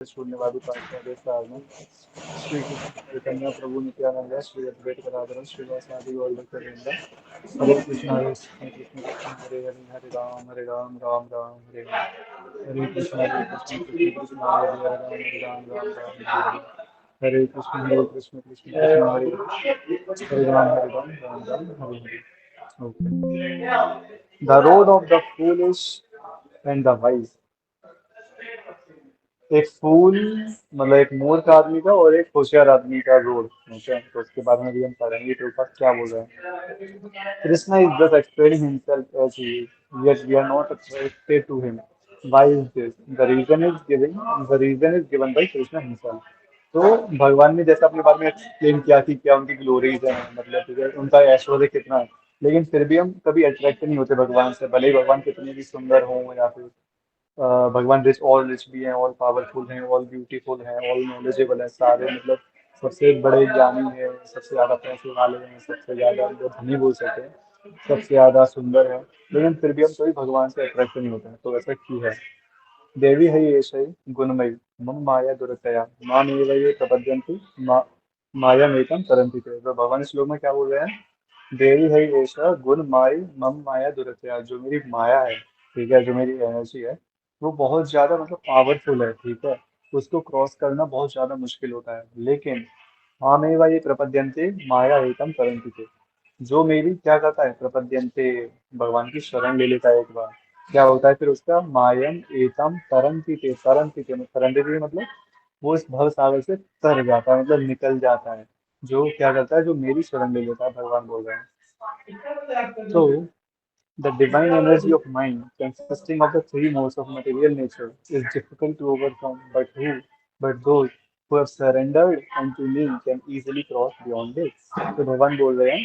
शून्यवादी पार्श्व साधना श्री कृष्ण चैतन्य प्रभु नित्यानंद श्री अद्वैत गदाधर श्रीवासादि गौर भक्तवृंद हरे कृष्ण कृष्ण हरे हरे हरे राम राम राम हरे हरे कृष्ण कृष्ण कृष्ण हरे राम राम राम हरे हरे कृष्ण कृष्ण कृष्ण हरे Ram Ram Hare Hare Okay. The road of the foolish and the wise. एक फूल मतलब एक मूर्ख आदमी का और एक होशियार आदमी का रोड। ओके, तो उसके बारे में भी हम पढ़ेंगे कि ऊपर क्या बोल रहे हैं। Krishna is just explaining himself as he yet we are not attracted to him. Why is this? The reason is given by Krishna himself. तो भगवान ने जैसा अपने बारे में एक्सप्लेन किया कि क्या उनकी ग्लोरीज है, मतलब ठीक है, उनका ऐश्वर्य कितना है, लेकिन फिर भी हम कभी अट्रैक्ट नहीं होते भगवान से, भले ही भगवान कितने भी सुंदर हों या फिर भगवान रिच भी हैं, ऑल पावरफुल हैं, ऑल ब्यूटीफुल हैं, ऑल नॉलेजेबल हैं, सारे मतलब सबसे बड़े ज्ञानी हैं, सबसे ज़्यादा पैसे वाले हैं, सबसे ज़्यादा मतलब धनी बोल सकते हैं, सबसे ज़्यादा सुंदर है, लेकिन फिर भी हम कभी भगवान से अट्रैक्ट नहीं होते हैं। तो ऐसा क्यों है? देवी है ये गुणमयी मम माया दुरतया माम ये प्रपद्यंती माया तरंती थे। तो भगवान इस श्लोक में क्या बोल रहे हैं? देवी है ऐसा गुण माई मम माया दुरतया, जो मेरी माया है, ठीक है, जो मेरी एनर्जी है, वो बहुत ज्यादा मतलब पावरफुल है, ठीक है, उसको क्रॉस करना बहुत ज्यादा मुश्किल होता है, लेकिन मामेवा ये प्रपद्यंते माया एकम तरंती थे, जो मेरी क्या करता है, प्रपद्यंते भगवान की शरण ले लेता है एक बार, क्या होता है फिर उसका, मायम एतम तरंती थे मतलब वो इस भव सागर से तर जाता है, मतलब निकल जाता है, जो क्या करता है, जो मेरी शरण ले लेता है, भगवान बोल रहे हैं। तो the divine energy of mind, consisting of the three modes of material nature, is difficult to overcome, but those who have surrendered unto me can easily cross beyond it. तो भगवान बोल रहे हैं,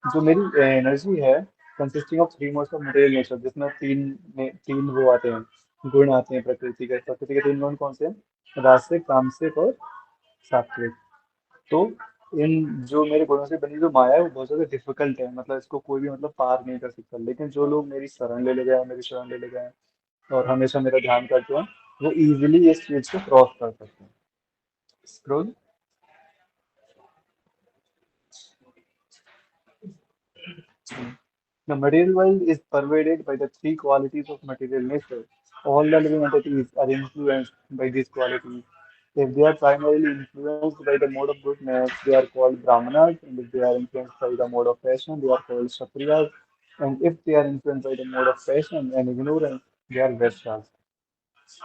जो मेरी एनर्जी है, consisting of three modes of material nature, जिसमें तीन वो आते हैं, गुण आते हैं प्रकृति के तीन गुण कौन से हैं? राजसिक, तामसिक और सात्विक। तो इन जो मेरे गुणों से बनी जो माया है वो बहुत ज्यादा डिफिकल्ट है, मतलब इसको कोई भी मतलब पार नहीं कर सकता, लेकिन जो लोग मेरी शरण ले ले गए और हमेशा मेरा ध्यान करते हैं, वो इजीली इस चीज को क्रॉस कर सकते हैं। Scroll. The material world is pervaded by the three qualities of material nature. All the living entities are influenced by these qualities. If they are primarily influenced by the mode of goodness, they are called Brahmanas, and if they are influenced by the mode of passion, they are called Kshatriyas, and if they are influenced by the mode of passion and ignorance, they are Vaishyas.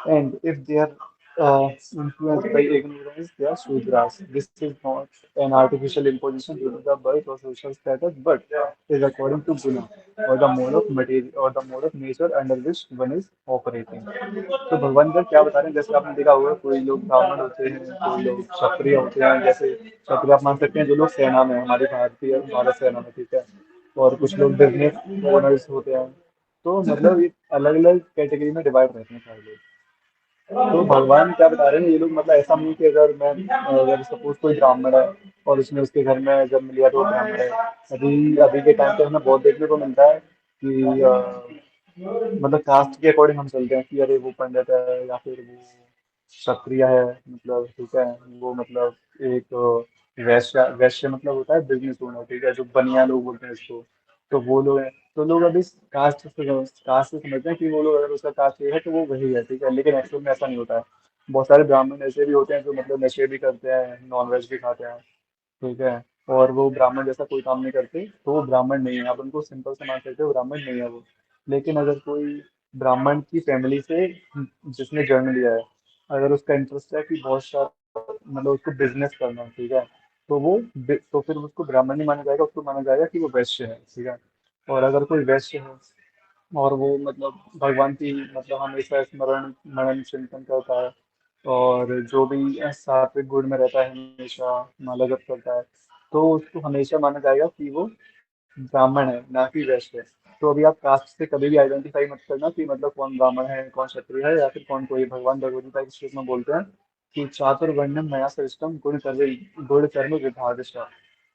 And if they are influenced by ignorance, they are Shudras. This is not an artificial imposition due to the birth or social status, but is according to Guna, or the mode of material or the mode of nature under which one is operating. तो भगवान का क्या बता रहे हैं, जैसे आपने देखा होगा कोई लोग ब्राह्मण होते हैं, कोई लोग क्षत्रिय होते हैं, जैसे क्षत्रिय आप मान सकते हैं जो लोग सेना में हैं, हमारी भारत सेना में, ठीक है, और कुछ लोग बिजनेस ओनर्स होते हैं, तो मतलब ये अलग अलग कैटेगरी में डिवाइड रहते हैं सारे लोग। तो भगवान क्या बता रहे हैं, ये लोग मतलब ऐसा नहीं कि अगर सपोज कोई ब्राह्मण है और उसने उसके घर में जब मिल गया तो वो ब्राह्मण है। अभी अभी के टाइम पे हमें बहुत देखने को मिलता है कि मतलब कास्ट के अकॉर्डिंग हम चलते हैं कि अरे वो पंडित है या फिर वो क्षत्रिय है, मतलब ठीक है, वो मतलब एक वैश्य वैश्य मतलब होता है बिजनेस ओनर, ठीक है, जो बनिया लोग बोलते हैं इसको, तो वो लोग हैं। तो लोग अभी कास्ट से समझते हैं कि वो लोग अगर उसका कास्ट ये है तो वो वही है, ठीक है, लेकिन एक्चुअल में ऐसा नहीं होता है। बहुत सारे ब्राह्मण ऐसे भी होते हैं जो मतलब नशे भी करते हैं, नॉन वेज भी खाते हैं, ठीक है, और वो ब्राह्मण जैसा कोई काम नहीं करते, तो वो ब्राह्मण नहीं है, आप उनको सिंपल से मान सकते हो ब्राह्मण नहीं है वो। लेकिन अगर कोई ब्राह्मण की फैमिली से जिसने जन्म लिया है, अगर उसका इंटरेस्ट है कि बहुत सारा मतलब उसको बिजनेस करना है, ठीक है, तो फिर उसको ब्राह्मण नहीं माना जाएगा, उसको माना जाएगा कि वो वैश्य है, ठीक है। और अगर कोई वैश्य है और वो मतलब भगवान की मतलब हमेशा स्मरण मनन चिंतन करता है और जो भी सात्विक गुण में रहता है, हमेशा माला जप करता है, तो उसको हमेशा माना जाएगा कि वो ब्राह्मण है, ना कि वैश्य है। तो अभी आप कास्ट से कभी भी आइडेंटिफाई मत करना कि मतलब कौन ब्राह्मण है, कौन क्षत्रिय है, या फिर कौन कोई। भगवान भगवत गीता के श्लोक में बोलते हैं कि चातुर्वर्ण्यम मया सृष्टम गुण कर्म विभागश,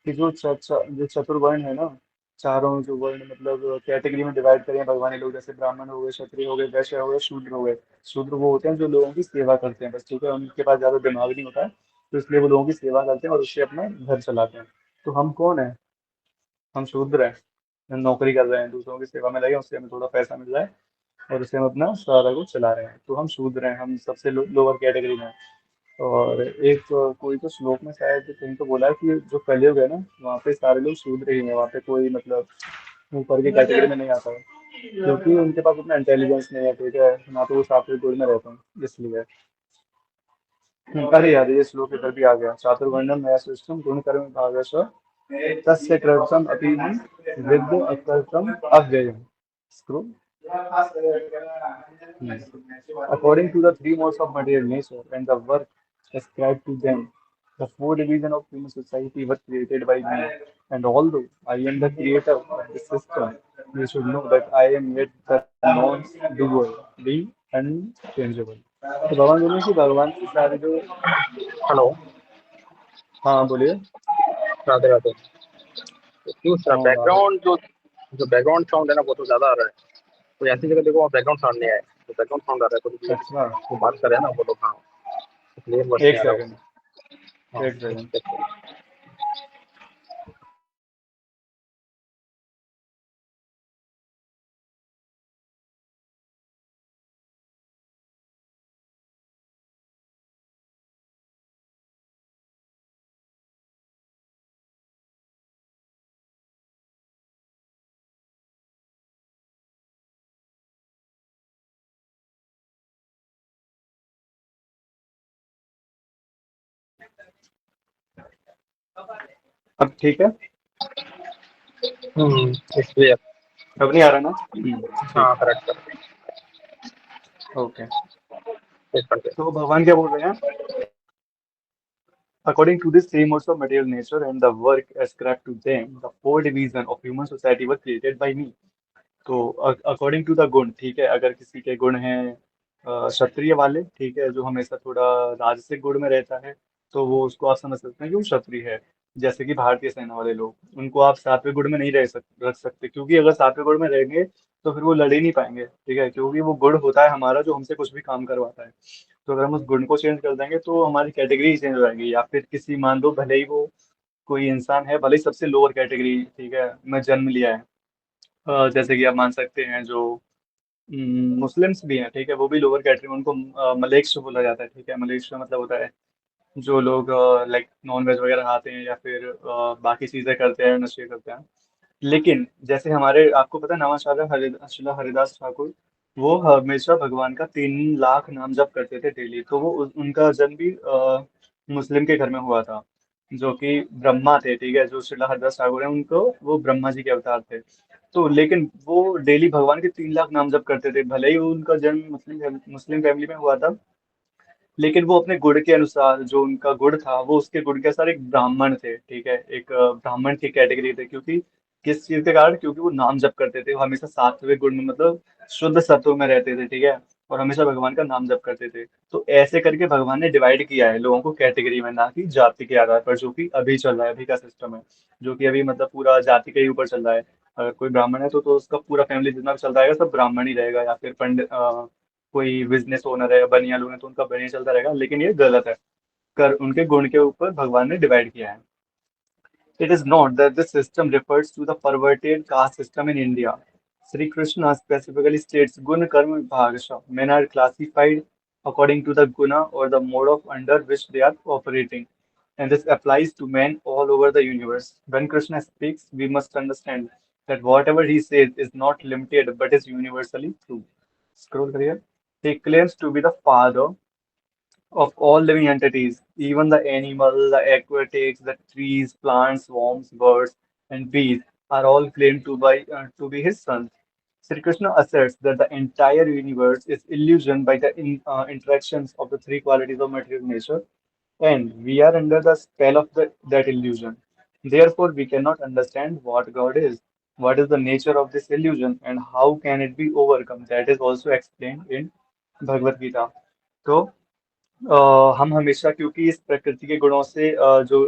कि जो चतुर्वर्ण है ना, चारों जो वर्ण मतलब कैटेगरी में डिवाइड करें भगवान ने लोग, जैसे ब्राह्मण हो गए, क्षत्रिय हो गए, वैश्य हो गए, शूद्र हो गए। शूद्र वो होते हैं जो लोगों की सेवा करते हैं बस, ठीक है, उनके पास ज्यादा दिमाग नहीं होता है, तो इसलिए वो लोगों की सेवा करते हैं और उससे अपना घर चलाते हैं। तो हम कौन है? हम शूद्र हैं। हम नौकरी कर रहे हैं, दूसरों की सेवा में लगे, उससे हमें थोड़ा पैसा मिल रहा है और उससे हम अपना सारा कुछ चला रहे हैं, तो हम शूद्र हैं, हम सबसे लोअर कैटेगरी में हैं। और एक कोई तो श्लोक में शायद कहीं तो बोला है कि जो कलयुग है ना, वहाँ पे सारे लोग शूद्र ही हैं, वहाँ पे कोई मतलब ऊपर की कैटेगरी में नहीं आता है, क्योंकि उनके पास उतना इंटेलिजेंस नहीं है, ठीक है ना, तो वो सात्विक गुण में रहते हैं इसलिए। अरे यार, ये श्लोक इधर भी आ गया, चातुर्वर्ण्यम मया सृष्टम गुण कर्म भागश तस्य कृतं अपि विद्य अकृतं अव्ययम्। Scroll. According to the three modes of material nature and the work ascribed to them, the four divisions of human society were created by me. And although I am the creator of this system, you should know that I am yet the non-doer, being unchangeable. तो भगवान बोले कि भगवान की सारी जो, hello. हाँ बोलिए। राधे राधे। तो क्यों सर हाँ राधे। बैकग्राउंड जो जो बैकग्राउंड साउंड है ना वो तो ज्यादा आ रहा है। कोई ऐसी जगह देखो वहाँ बैकग्राउंड साउंड नहीं आए, तो बैकग्राउंड साउंड आ रहा है तो अच्छा, वो बात कर रहे हैं ना वो लोग। हाँ, क्लियर वर्ड एक नहीं आ रहा सेकंड, उसमें। हाँ, एक सेकंड। अब ठीक है? इसलिए। अब नहीं आ रहा ना? ठीक हाँ, है। Correct correct. ओके। एक करते। तो भगवान क्या बोल रहे हैं? According to this same modes of material nature and the work ascribed to them, the four divisions of human society were created by me. तो अकॉर्डिंग टू द गुण, ठीक है, अगर किसी के गुण हैं क्षत्रिय वाले, ठीक है, जो हमेशा थोड़ा राजसिक गुण में रहता है, तो वो उसको आप समझ सकते हैं कि वो क्षत्रिय है। जैसे कि भारतीय सेना वाले लोग, उनको आप सातवें गुण में नहीं रख सकते, क्योंकि अगर सातवें गुण में रहेंगे तो फिर वो लड़ ही नहीं पाएंगे, ठीक है, क्योंकि वो गुण होता है हमारा जो हमसे कुछ भी काम करवाता है। तो अगर हम उस गुण को चेंज कर देंगे तो हमारी कैटेगरी चेंज हो जाएगी, या फिर किसी, मान लो भले ही वो कोई इंसान है, भले ही सबसे लोअर कैटेगरी, ठीक है, में जन्म लिया है, जैसे कि आप मान सकते हैं जो मुस्लिम्स भी हैं, ठीक है, वो भी लोअर कैटेगरी में, उनको मलेच्छ बोला जाता है, ठीक है, मलेच्छ का मतलब होता है जो लोग लाइक नॉन वेज वगैरह खाते हैं या फिर बाकी चीजें करते हैं, नशे करते हैं। लेकिन जैसे हमारे, आपको पता है नवाचार्य श्रीला हरिदास ठाकुर, वो हमेशा भगवान का 3 लाख नाम जप करते थे डेली, तो वो उनका जन्म भी मुस्लिम के घर में हुआ था, जो कि ब्रह्मा थे, ठीक है, जो श्रीला हरिदास ठाकुर है उनको, वो ब्रह्मा जी के अवतार थे। तो लेकिन वो डेली भगवान के 3 लाख नाम जप करते थे, भले ही उनका जन्म मुस्लिम फैमिली में हुआ था, लेकिन वो अपने गुण के अनुसार, जो उनका गुण था वो उसके गुण के अनुसार एक ब्राह्मण थे, ठीक है, एक ब्राह्मण की कैटेगरी थे, क्योंकि किस चीज के कारण, क्योंकि वो नाम जप करते थे, वो हमेशा सात्विक गुण में मतलब शुद्ध सत्व में रहते थे, ठीक है, और हमेशा भगवान का नाम जप करते थे। तो ऐसे करके भगवान ने डिवाइड किया है लोगों को कैटेगरी में, ना कि जाति के आधार पर, जो कि अभी चल रहा है, अभी का सिस्टम है, जो कि अभी मतलब पूरा जाति के ही ऊपर चल रहा है। अगर कोई ब्राह्मण है तो उसका पूरा फैमिली जितना भी चल रहा है सब ब्राह्मण ही रहेगा, या फिर पंडित, कोई बिजनेस ओनर है, बनिया लोग हैं, तो उनका बढ़िया चलता रहेगा, लेकिन ये गलत है, कर उनके गुण के ऊपर भगवान ने डिवाइड किया है। It is not that this system refers to the perverted caste system in India. Sri Krishna specifically states Guna Karma Vibhagasha. Men are classified according to the guna or the mode of under which they are operating. And this applies to men all over the universe. When Krishna speaks, we must understand that whatever he says is not limited but is universally true. Scroll here. He claims to be the father of all living entities, even the animal, the aquatics, the trees, plants, worms, birds, and bees, are all claimed to be his sons. Sri Krishna asserts that the entire universe is illusion by the interactions of the three qualities of material nature, and we are under the spell of that illusion. Therefore, we cannot understand what God is, what is the nature of this illusion, and how can it be overcome. That is also explained in Bhagavad Gita. So, हम हमेशा, क्योंकि इस प्रकृति के गुणों से जो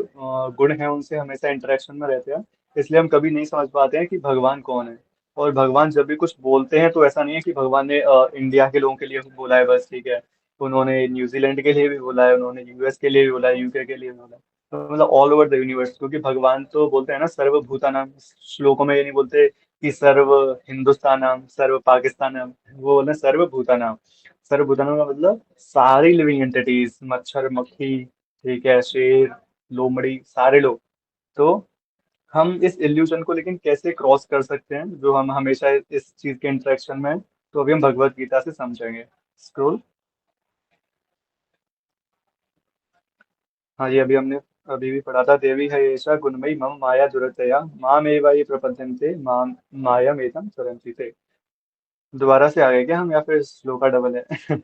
गुण हैं उनसे हमेशा इंटरेक्शन में रहते हैं, इसलिए हम कभी नहीं समझ पाते हैं कि भगवान कौन है। और भगवान जब भी कुछ बोलते हैं तो ऐसा नहीं है कि भगवान ने इंडिया के लोगों के लिए बोला है बस, ठीक है। उन्होंने न्यूजीलैंड के लिए भी बोला है, उन्होंने यूएस के लिए भी बोला है, यूके के लिए भी बोला है। तो मतलब ऑल ओवर द यूनिवर्स, क्योंकि भगवान तो बोलते हैं ना सर्वभूतानाम। श्लोकों में ये नहीं बोलते कि सर्व हिंदुस्तानम सर्व पाकिस्तानम, वो बोलते हैं सर्वभूतानाम। सर्वभूतानाम का मतलब सारी लिविंग एंटिटीज, मच्छर मक्खी, ठीक है, शेर, लोमड़ी, सारे लोग। तो हम इस इल्यूजन को लेकिन कैसे क्रॉस कर सकते हैं जो हम हमेशा इस चीज के इंटरेक्शन में हैं, तो अभी हम भगवत गीता से समझेंगे। स्क्रोल। हाँ, ये अभी हमने अभी भी पढ़ा था। देवी है ऐसा गुणमयी मम माया दुरतया माम एवा ये प्रपद्यन्ते माम माया मेतम सरंति थे। दोबारा से आ गए क्या हम, या फिर श्लोका डबल है?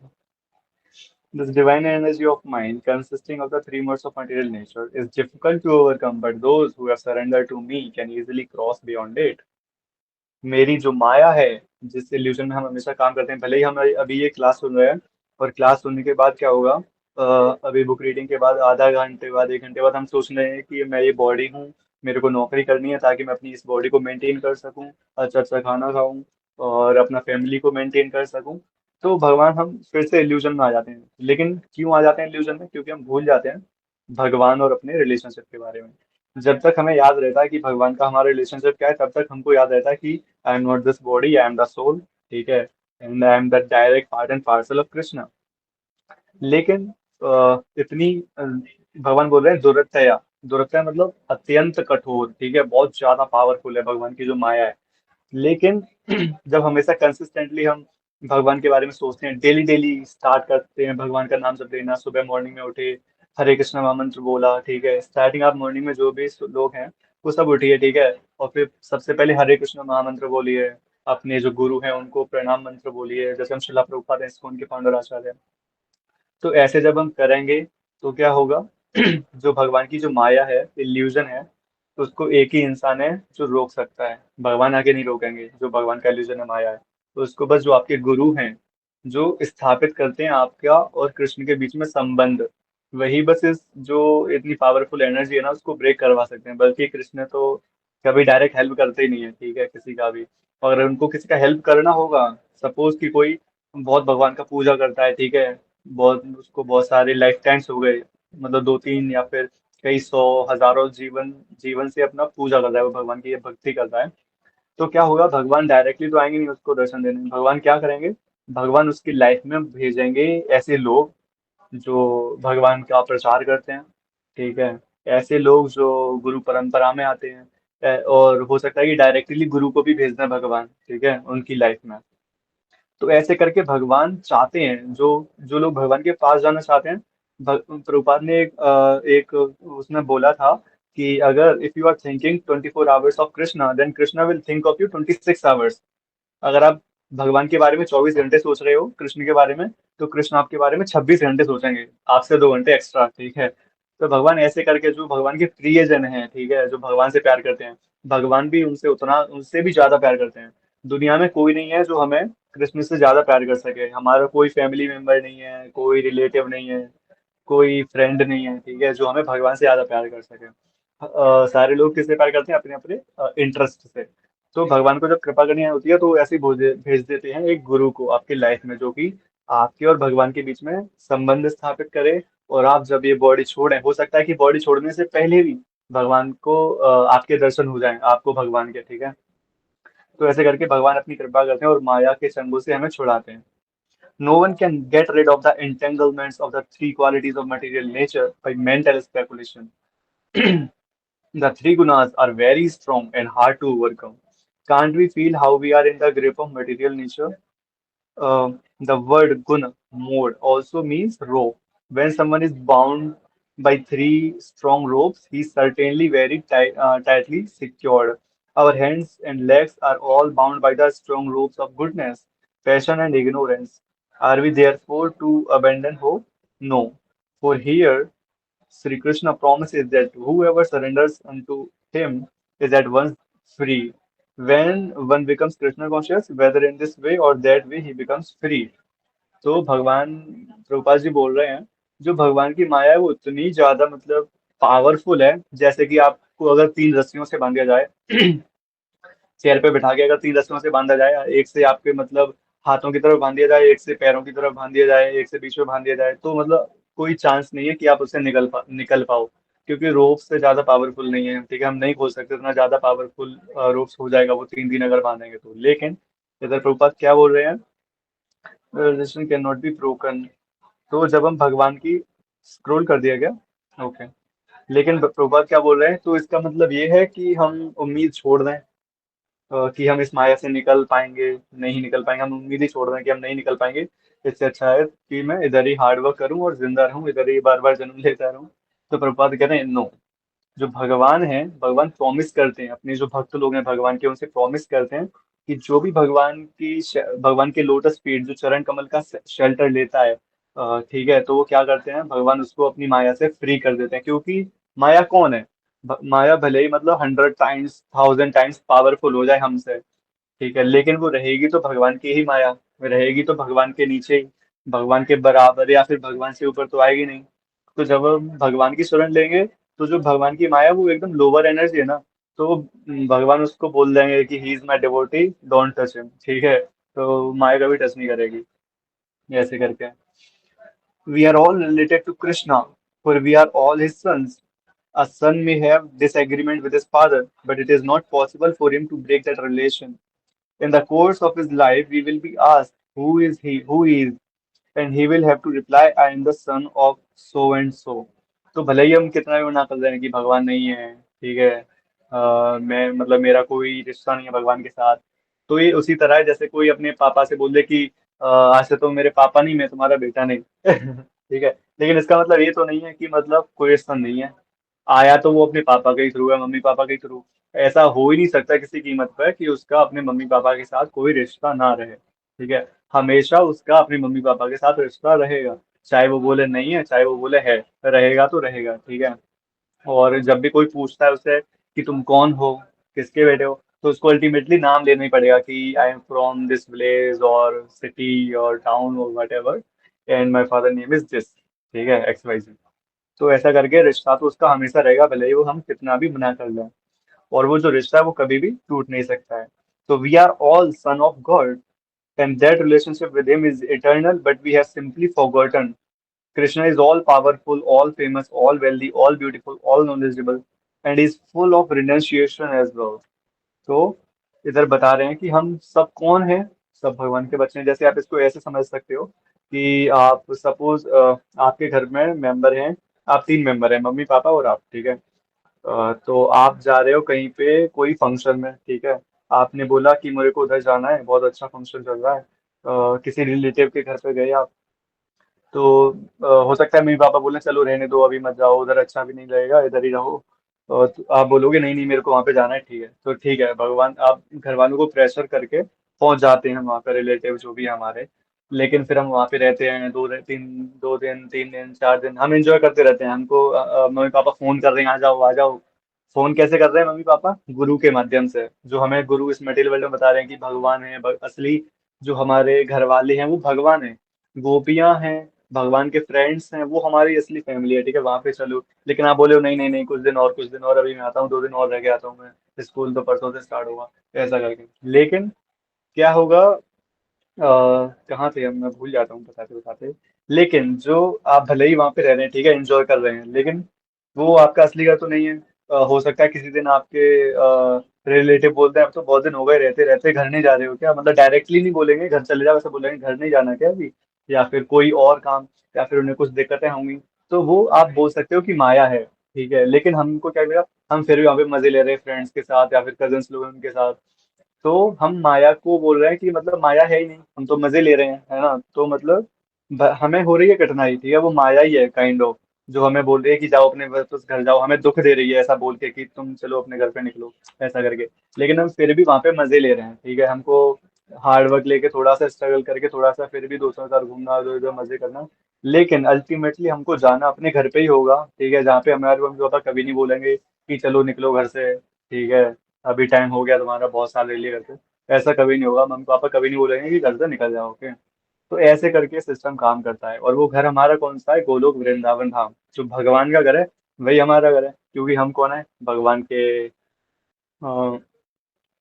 This divine energy of mind, consisting of the three modes of material nature, is difficult to overcome, but those who have surrendered to me can easily cross beyond it. मेरी जो माया है, जिस इल्यूजन में हम हमेशा काम करते हैं, भले ही हम अभी ये क्लास सुन रहे हैं, और क्लास सुनने के बाद क्या होगा, अभी बुक रीडिंग के बाद आधा घंटे बाद, 1 घंटे बाद हम सोच रहे हैं कि मैं ये बॉडी हूँ, मेरे को नौकरी करनी है ताकि मैं अपनी इस बॉडी को मेंटेन कर सकूँ, अच्छा अच्छा खाना खाऊं, और अपना फैमिली को मेंटेन कर सकूं। तो भगवान, हम फिर से इल्यूजन में आ जाते हैं। लेकिन क्यों आ जाते हैं इल्यूजन में? क्योंकि हम भूल जाते हैं भगवान और अपने रिलेशनशिप के बारे में। जब तक हमें याद रहता है कि भगवान का हमारा रिलेशनशिप क्या है, तब तक हमको याद रहता है कि I am not this body, I am the soul, ठीक है, and I am the direct part and parcel of Krishna. लेकिन इतनी भगवान बोल रहे हैं दुरत्या। दुरत्या मतलब अत्यंत कठोर, ठीक है, बहुत ज्यादा पावरफुल है भगवान की जो माया है। लेकिन जब हमेशा कंसिस्टेंटली हम भगवान के बारे में सोचते हैं, डेली डेली स्टार्ट करते हैं भगवान का नाम जप लेना, सुबह मॉर्निंग में उठे, हरे कृष्ण महामंत्र बोला, ठीक है, स्टार्टिंग आप मॉर्निंग में जो भी लोग हैं वो सब उठिए, ठीक है, और फिर सबसे पहले हरे कृष्ण महामंत्र बोलिए, अपने जो गुरु हैं उनको प्रणाम मंत्र बोलिए, जैसे हम शिला प्रभुपाद हैं, इसको उनके फाउंडर आचार्य हैं। तो ऐसे जब हम करेंगे तो क्या होगा, जो भगवान की जो माया है, इल्यूजन है, उसको एक ही इंसान है जो रोक सकता है। भगवान आके नहीं रोकेंगे जो भगवान का इल्यूजन है, माया है। तो उसको बस जो आपके गुरु हैं, जो स्थापित करते हैं आपका और कृष्ण के बीच में संबंध, वही बस इस जो इतनी पावरफुल एनर्जी है ना, उसको ब्रेक करवा सकते हैं। बल्कि कृष्ण तो कभी डायरेक्ट हेल्प करते ही नहीं है, ठीक है, किसी का भी। और अगर उनको किसी का हेल्प करना होगा, सपोज कि कोई बहुत भगवान का पूजा करता है, ठीक है, बहुत उसको बहुत सारे लाइफ टाइम्स हो गए, मतलब 2 3 या फिर कई सौ हजारों जीवन जीवन से अपना पूजा कर रहा है, वो भगवान की ये भक्ति कर रहा है। तो क्या होगा, भगवान डायरेक्टली तो आएंगे नहीं उसको दर्शन देने। भगवान क्या करेंगे, भगवान उसकी लाइफ में भेजेंगे ऐसे लोग जो भगवान का प्रचार करते हैं, ठीक है, ऐसे लोग जो गुरु परंपरा में आते हैं। और हो सकता है कि डायरेक्टली गुरु को भी भेज दें भगवान, ठीक है, उनकी लाइफ में। तो ऐसे करके भगवान चाहते हैं, जो जो लोग भगवान के पास जाना चाहते हैं। प्रभुपाद ने एक उसने बोला था कि अगर if you are thinking 24 hours of Krishna, then Krishna will think of you 26 hours. अगर आप भगवान के बारे में 24 घंटे सोच रहे हो, कृष्ण के बारे में, तो कृष्ण आपके बारे में 26 घंटे सोचेंगे, आपसे 2 घंटे एक्स्ट्रा, ठीक है। तो भगवान ऐसे करके, जो भगवान के प्रियजन हैं, ठीक है, जो भगवान से प्यार करते हैं, भगवान भी उनसे उतना, उनसे भी ज्यादा प्यार करते हैं। दुनिया में कोई नहीं है जो हमें कृष्ण से ज्यादा प्यार कर सके। हमारा कोई फैमिली मेंबर नहीं है, कोई रिलेटिव नहीं है, कोई फ्रेंड नहीं है, ठीक है, जो हमें भगवान से ज्यादा प्यार कर सके। सारे लोग किससे प्यार करते हैं, अपने अपने इंटरेस्ट से। तो भगवान को जब कृपा करनी होती है तो वो ऐसे ही भेज देते हैं एक गुरु को आपकी लाइफ में, जो कि आपके और भगवान के बीच में संबंध स्थापित करे। और आप जब ये बॉडी छोड़ें, हो सकता है कि बॉडी छोड़ने से पहले भी भगवान को आपके दर्शन हो जाएं, आपको भगवान के, ठीक है। तो ऐसे करके भगवान अपनी कृपा करते हैं और माया के चंगुल से हमें छुड़ाते हैं। No one can get rid of the entanglements of the three qualities of material nature by mental speculation. The three gunas are very strong and hard to overcome. Can't we feel how we are in the grip of material nature? The word gun, mode, also means rope. When someone is bound by three strong ropes, he is certainly very tightly secured. Our hands and legs are all bound by the strong ropes of goodness, passion, and ignorance. Are we therefore to abandon hope? No. For here, Sri Krishna promises that whoever surrenders unto him is at once free. When one becomes Krishna conscious, whether in this way or that way, he becomes free. तो भगवान, प्रभुपाद जी बोल रहे हैं, जो भगवान की माया है वो उतनी ज्यादा मतलब पावरफुल है, जैसे कि आप को अगर 3 रस्सियों से बांध दिया जाए, चेयर पे बिठा के अगर 3 रस्सियों से बांधा जाए, एक से आपके मतलब हाथों की तरफ बांध दिया जाए, एक से पैरों की तरफ बांध दिया जाए, एक से बीच में बांध दिया जाए, तो मतलब कोई चांस नहीं है कि आप उससे निकल पाओ, क्योंकि रोप से ज्यादा पावरफुल नहीं है। ठीक है, हम नहीं खोल सकते इतना ज्यादा पावरफुल रोप्स हो जाएगा वो 3 दिन अगर बांधेंगे तो। लेकिन इधर प्रभुपाद क्या बोल रहे हैं, relation can not be broken. तो जब हम भगवान की, स्क्रॉल कर दिया गया, ओके। लेकिन प्रभुपाद क्या बोल रहे हैं, तो इसका मतलब ये है कि हम उम्मीद छोड़ दें कि हम इस माया से निकल पाएंगे, नहीं निकल पाएंगे, हम उम्मीद ही छोड़ दें कि हम नहीं निकल पाएंगे। इससे अच्छा है कि मैं इधर ही हार्ड वर्क करूं और जिंदा रहूं, इधर ही बार बार जन्म लेता रहूं। तो प्रभुपाद कह रहे हैं नो, जो भगवान है, भगवान प्रॉमिस करते हैं, अपने जो भक्त लोग हैं भगवान के, उनसे प्रॉमिस करते हैं कि जो भी भगवान के लोटस फीट, जो चरण कमल का शेल्टर लेता है, ठीक है, तो वो क्या करते हैं, भगवान उसको अपनी माया से फ्री कर देते हैं। क्योंकि माया कौन है, माया भले ही मतलब 100 टाइम्स 1000 टाइम्स पावरफुल हो जाए हमसे, ठीक है, लेकिन वो रहेगी तो भगवान की ही माया, रहेगी तो भगवान के नीचे ही, भगवान के बराबर या फिर भगवान से ऊपर तो आएगी नहीं। तो जब हम भगवान की शरण लेंगे, तो जो भगवान की माया वो एकदम लोअर एनर्जी है ना, तो भगवान उसको बोल देंगे कि he is my devotee, don't touch him, ठीक है, तो माया कभी टच नहीं करेगी, ऐसे करके। We are all related to Krishna, for we are all his sons. A son may have disagreement with his father, but it is not possible for him to break that relation. In the course of his life, we will be asked, who is he? Who he is? And he will have to reply, I am the son of so and so. तो भले ही हम कितना भी मना कर रहे हैं कि भगवान नहीं है, ठीक है, मैं मतलब मेरा कोई रिश्ता नहीं है भगवान के साथ, तो ये उसी तरह है जैसे कोई अपने पापा से बोल दे कि आज से तो मेरे पापा नहीं, मैं तुम्हारा बेटा नहीं। ठीक है, लेकिन इसका मतलब ये तो नहीं है कि मतलब कोई रिश्ता नहीं है, आया तो वो अपने पापा के ही थ्रू है, मम्मी पापा के थ्रू। ऐसा हो ही नहीं सकता किसी कीमत पर कि उसका अपने मम्मी पापा के साथ कोई रिश्ता ना रहे, ठीक है, हमेशा उसका अपने मम्मी पापा के साथ रिश्ता रहेगा, चाहे वो बोले नहीं है, चाहे वो बोले है, रहेगा तो रहेगा, ठीक है। और जब भी कोई पूछता है उससे कि तुम कौन हो, किसके बेटे हो, तो उसको अल्टीमेटली नाम लेना ही पड़ेगा कि I am from this village और सिटी और टाउन और what ever, and my father name is this, ठीक है, XYZ। तो ऐसा करके रिश्ता तो उसका हमेशा रहेगा, भले ही वो हम कितना भी मना कर लें, और वो जो रिश्ता है वो कभी भी टूट नहीं सकता है। तो we are all son of God, and that relationship with him is eternal, but we have simply forgotten. Krishna is all powerful, all famous, all wealthy, all beautiful, all knowledgeable, and is full of renunciation as well. तो इधर बता रहे हैं कि हम सब कौन है, सब भगवान के बच्चे हैं। जैसे आप इसको ऐसे समझ सकते हो कि आप सपोज आपके घर में मेंबर हैं, आप 3 मेंबर हैं, मम्मी पापा और आप, ठीक है। तो आप जा रहे हो कहीं पे कोई फंक्शन में, ठीक है, आपने बोला कि मेरे को उधर जाना है, बहुत अच्छा फंक्शन चल रहा है, किसी रिलेटिव के घर पे गए आप, तो हो सकता है मम्मी पापा बोले चलो रहने दो, अभी मत जाओ उधर, अच्छा भी नहीं लगेगा, इधर ही रहो। और तो आप बोलोगे नहीं नहीं मेरे को वहाँ पे जाना है, ठीक है, तो ठीक है, भगवान आप घर वालों को प्रेशर करके पहुंच जाते हैं वहाँ पे, रिलेटिव जो भी है हमारे। लेकिन फिर हम वहाँ पे रहते हैं 2 दिन 3 दिन 4 दिन, हम एंजॉय करते रहते हैं, हमको मम्मी पापा फोन कर रहे हैं आ जाओ आ जाओ। फोन कैसे कर रहे हैं मम्मी पापा, गुरु के माध्यम से, जो हमें गुरु इस मटेरियल वर्ल्ड में बता रहे हैं कि भगवान है, असली जो हमारे घर वाले हैं वो भगवान है, गोपियां हैं, भगवान के फ्रेंड्स हैं, वो हमारी असली फैमिली है, ठीक है, वहां पे चलो। लेकिन आप बोले हो नहीं नहीं नहीं, कुछ दिन और अभी मैं आता हूँ, 2 दिन और रह के आता हूँ मैं, स्कूल तो परसों से स्टार्ट होगा, ऐसा करके। लेकिन क्या होगा, कहाँ थे हम, मैं भूल जाता हूँ बताते बताते। लेकिन जो आप भले ही वहां पे रह रहे हैं, ठीक है, एंजॉय कर रहे हैं, लेकिन वो आपका असली घर तो नहीं है। हो सकता है किसी दिन आपके रिलेटिव बोलते हैं अब तो बहुत दिन हो गए रहते रहते, घर नहीं जा रहे हो क्या, मतलब डायरेक्टली नहीं बोलेंगे घर चले जाओ, वैसे बोलेंगे घर नहीं जाना क्या अभी, या फिर कोई और काम, या फिर उन्हें कुछ दिक्कतें होंगी, तो वो आप बोल सकते हो कि माया है, ठीक है। लेकिन हमको क्या मिला, हम फिर भी वहाँ पे मजे ले रहे हैं फ्रेंड्स के साथ या फिर कजन्स लोग हैं उनके साथ। तो हम माया को बोल रहे हैं कि मतलब माया है ही नहीं, हम तो मजे ले रहे हैं, है ना, तो मतलब हमें हो रही है कठिनाई, ठीक है, वो माया ही है काइंड ऑफ, जो हमें बोल रही है कि जाओ अपने वापस घर जाओ, हमें दुख दे रही है ऐसा बोल के कि तुम चलो अपने घर पे निकलो, ऐसा करके। लेकिन हम फिर भी वहां पे मजे ले रहे हैं, ठीक है, हमको हार्ड वर्क लेके थोड़ा सा स्ट्रगल करके थोड़ा सा फिर भी दोस्तों के साथ घूमना, इधर उधर मजे करना। लेकिन अल्टीमेटली हमको जाना अपने घर पे ही होगा, ठीक है, जहाँ पे हमारे मम्मी पापा कभी नहीं बोलेंगे कि चलो निकलो घर से, ठीक है, अभी टाइम हो गया तुम्हारा, बहुत साल रह लिए घर पे, ऐसा कभी नहीं होगा, मम्मी पापा कभी नहीं बोलेंगे कि घर से निकल जाओ, ओके। तो ऐसे करके सिस्टम काम करता है, और वो घर हमारा कौन सा है, गोलोक वृंदावन धाम, जो भगवान का घर है वही हमारा घर है। क्योंकि हम कौन है, भगवान के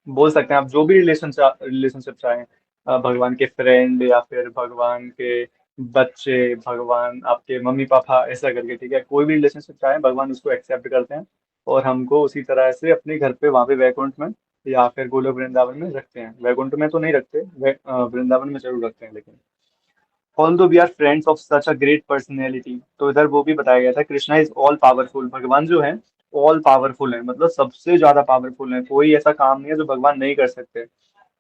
बोल सकते हैं आप, जो भी रिलेशनशिप चाहें, भगवान के फ्रेंड या फिर भगवान के बच्चे, भगवान आपके मम्मी पापा, ऐसा करके, ठीक है, कोई भी रिलेशनशिप चाहें भगवान उसको एक्सेप्ट करते हैं और हमको उसी तरह से अपने घर पे वहाँ पे वैकुंठ में या फिर गोलोक वृंदावन में रखते हैं। वैकुंठ में तो नहीं रखते, वृंदावन में जरूर रखते हैं लेकिन। Although we are friends of such a great personality, तो इधर वो भी बताया गया था, कृष्णा इज ऑल पावरफुल, भगवान जो है ऑल पावरफुल है, मतलब सबसे ज्यादा पावरफुल है, कोई ऐसा काम नहीं है जो भगवान नहीं कर सकते।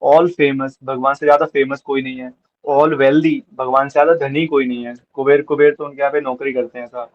ऑल फेमस, भगवान से ज्यादा फेमस कोई नहीं है। ऑल वेल्दी, भगवान से ज्यादा धनी कोई नहीं है, कुबेर कुबेर तो उनके यहाँ पे नौकरी करते हैं ऐसा।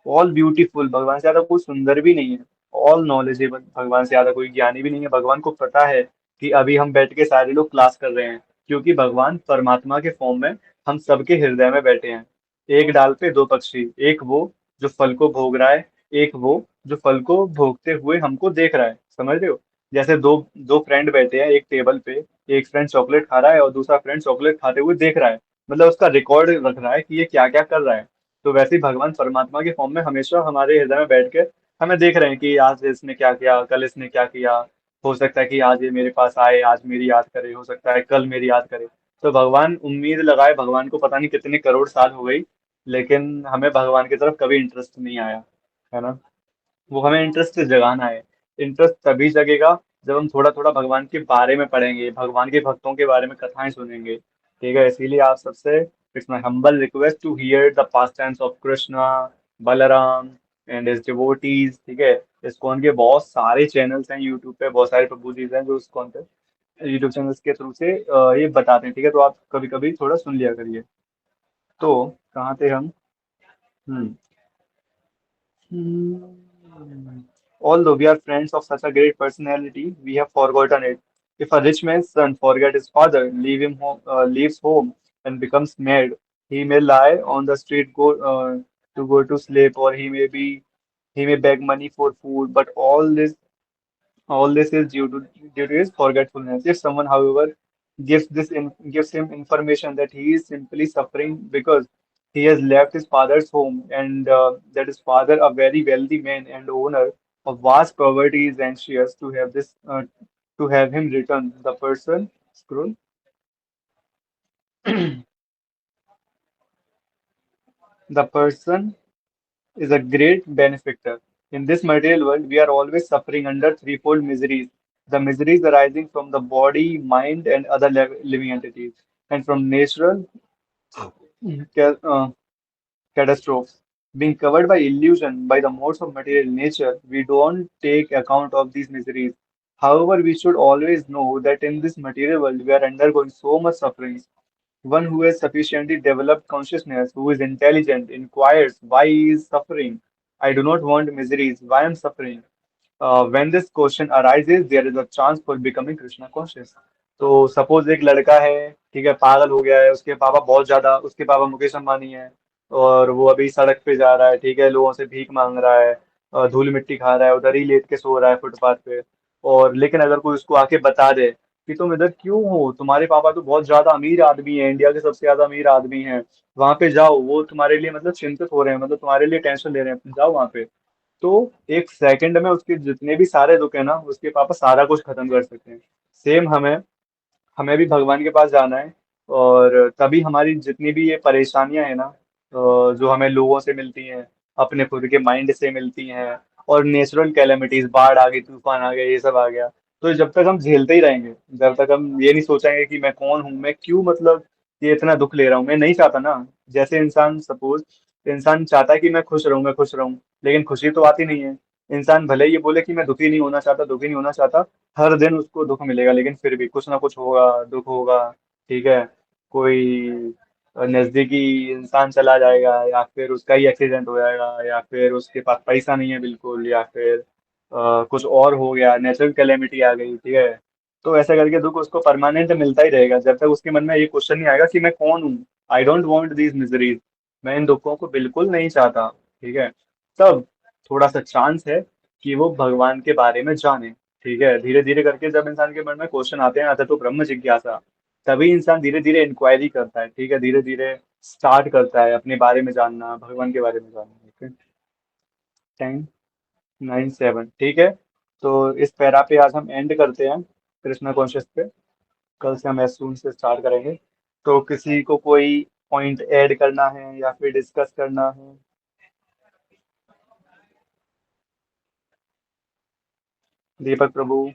ऑल ब्यूटीफुल, भगवान से ज्यादा कोई सुंदर भी नहीं है। ऑल नॉलेजेबल, भगवान से ज्यादा कोई ज्ञानी भी नहीं है, भगवान को पता है कि अभी हम बैठ के सारे लोग क्लास कर रहे हैं, क्योंकि भगवान परमात्मा के फॉर्म में हम सबके हृदय में बैठे हैं। एक डाल पे दो पक्षी, एक वो जो फल को भोग रहा है, एक वो जो फल को भोगते हुए हमको देख रहा है, समझ रहे हो। जैसे दो दो फ्रेंड बैठे हैं एक टेबल पे, एक फ्रेंड चॉकलेट खा रहा है और दूसरा फ्रेंड चॉकलेट खाते हुए देख रहा है, मतलब उसका रिकॉर्ड रख रहा है कि ये क्या क्या कर रहा है। तो वैसे ही भगवान परमात्मा के फॉर्म में हमेशा हमारे हृदय में बैठ के हमें देख रहे हैं कि आज इसने क्या किया, कल इसने क्या किया। हो सकता है कि आज ये मेरे पास आए, आज मेरी याद करे, हो सकता है कल मेरी याद करे। तो भगवान, उम्मीद लगाए, भगवान को पता नहीं कितने करोड़ साल हो गई, लेकिन हमें भगवान की तरफ कभी इंटरेस्ट नहीं आया, है ना। वो हमें इंटरेस्ट जगाना है। इंटरेस्ट तभी जगेगा जब हम थोड़ा थोड़ा भगवान के बारे में पढ़ेंगे, भगवान के भक्तों के बारे में कथाएं सुनेंगे, ठीक है। इसीलिए आप सबसे, it's my humble request to hear the pastimes of Krishna, Balram and his devotees, ठीक है। इस्कॉन के बहुत सारे चैनल्स हैं यूट्यूब पे, बहुत सारे प्रभुजीज हैं जो इस्कॉन पे यूट्यूब चैनल्स के थ्रू से ये बताते हैं, ठीक है। तो आप कभी कभी थोड़ा सुन लिया करिए। तो कहाँ थे हम? हम्म Although we are friends of such a great personality, we have forgotten it. If a rich man's son forget his father, leaves home, and becomes mad, he may lie on the street, to go to sleep, or he may beg money for food. But all this is due to his forgetfulness. If someone, however, gives him information that he is simply suffering because he has left his father's home, and that his father, a very wealthy man and owner of vast property, is anxious to have him return. The person scroll. The person is a great benefactor. In this material world, we are always suffering under threefold miseries. The miseries arising from the body, mind, and other living entities, and from natural ca- uh, catastrophes. Being covered by illusion by the modes of material nature, we don't take account of these miseries. However, we should always know that in this material world, we are undergoing so much suffering. One who has sufficiently developed consciousness, who is intelligent, inquires why he is suffering. I do not want miseries. Why am suffering? When this question arises, there is a chance for becoming Krishna conscious. तो suppose एक लड़का है, ठीक है, पागल हो गया है, उसके पापा बहुत ज्यादा, उसके पापा मुकेश अंबानी है, और वो अभी सड़क पे जा रहा है, ठीक है, लोगों से भीख मांग रहा है, धूल मिट्टी खा रहा है, उधर ही लेट के सो रहा है फुटपाथ पे। और लेकिन अगर कोई उसको आके बता दे कि तुम इधर क्यों हो, तुम्हारे पापा तो बहुत ज्यादा अमीर आदमी है, इंडिया के सबसे ज्यादा अमीर आदमी है, वहां पे जाओ, वो तुम्हारे लिए मतलब चिंतित हो रहे हैं, मतलब तुम्हारे लिए टेंशन ले रहे हैं, जाओ वहां पे। तो एक सेकंड में उसके जितने भी सारे दुख है ना, उसके पापा सारा कुछ खत्म कर सकते हैं। सेम हमें हमें भी भगवान के पास जाना है, और तभी हमारी जितनी भी ये परेशानियां हैं ना, जो हमें लोगों से मिलती हैं, अपने खुद के माइंड से मिलती हैं, और नेचुरल कैलेमिटीज, बाढ़ आ गई, तूफान आ गया, ये सब आ गया, तो जब तक हम झेलते ही रहेंगे, जब तक हम ये नहीं सोचेंगे कि मैं कौन हूँ, मैं क्यों, मतलब ये इतना दुख ले रहा हूँ, मैं नहीं चाहता ना। जैसे इंसान, सपोज इंसान चाहता है कि मैं खुश रहूं, मैं खुश रहूं, लेकिन खुशी तो आती नहीं है। इंसान भले ही ये बोले कि मैं दुखी नहीं होना चाहता, दुखी नहीं होना चाहता, हर दिन उसको दुख मिलेगा, लेकिन फिर भी कुछ ना कुछ होगा, दुख होगा, ठीक है। कोई नजदीकी इंसान चला जाएगा, या फिर उसका ही एक्सीडेंट हो जाएगा, या फिर उसके पास पैसा नहीं है बिल्कुल, या फिर कुछ और हो गया, नेचुरल कैलेमिटी आ गई, ठीक है। तो ऐसा करके दुख उसको परमानेंट मिलता ही रहेगा, जब तक उसके मन में ये क्वेश्चन नहीं आएगा कि मैं कौन हूँ। I don't want these miseries, मैं इन दुखों को बिल्कुल नहीं चाहता, ठीक है। तब थोड़ा सा चांस है कि वो भगवान के बारे में जाने, ठीक है। धीरे धीरे करके जब इंसान के मन में क्वेश्चन आते हैं, आता तो ब्रह्म जिज्ञासा, तभी इंसान धीरे धीरे इंक्वायरी करता है, ठीक है, धीरे धीरे स्टार्ट करता है अपने बारे में जानना, भगवान के बारे में जानना। Okay, time. 97 ठीक है। तो इस पैरा पे आज हम एंड करते हैं, कृष्णा कॉन्शियस पे। कल से हम एसून से स्टार्ट करेंगे। तो किसी को कोई पॉइंट ऐड करना है या फिर डिस्कस करना है? दीपक प्रभु।